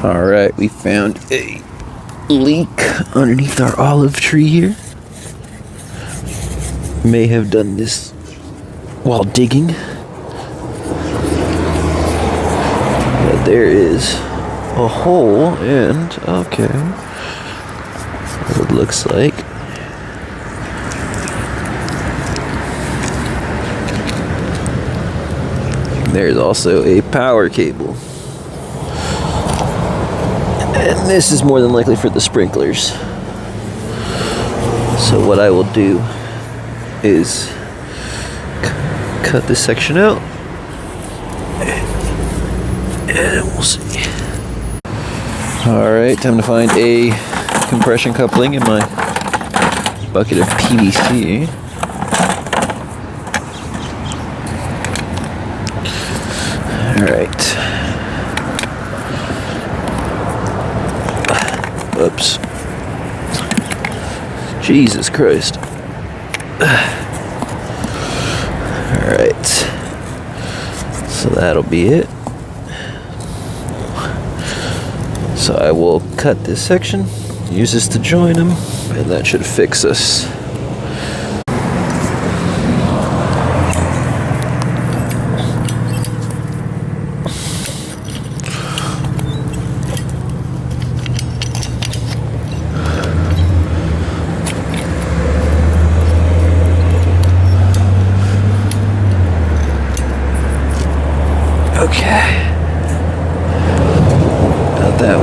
Alright, we found a leak underneath our olive tree here. May have done this while digging. But there is a hole, and okay, it looks like. There's also a power cable. And this is more than likely for the sprinklers. So what I will do is cut this section out. And we'll see. Alright, time to find a compression coupling in my bucket of PVC. Alright. Oops. Jesus Christ. Alright. So that'll be it. So I will cut this section, use this to join them, and that should fix us. Okay. Got that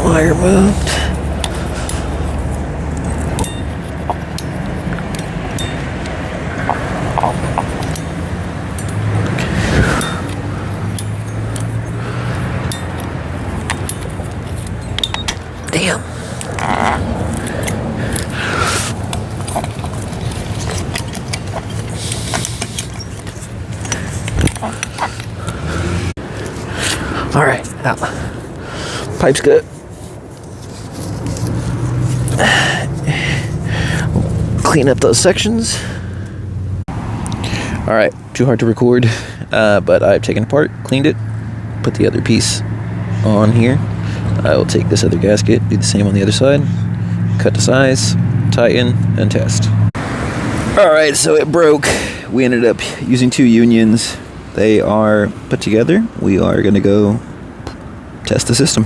wire moved. Damn. Alright, out. Pipe's good. Clean up those sections. Alright, too hard to record, but I've taken it apart, cleaned it, put the other piece on here. I will take this other gasket, do the same on the other side, cut to size, tighten, and test. Alright, so it broke. We ended up using 2 unions. They are put together. We are going to go test the system.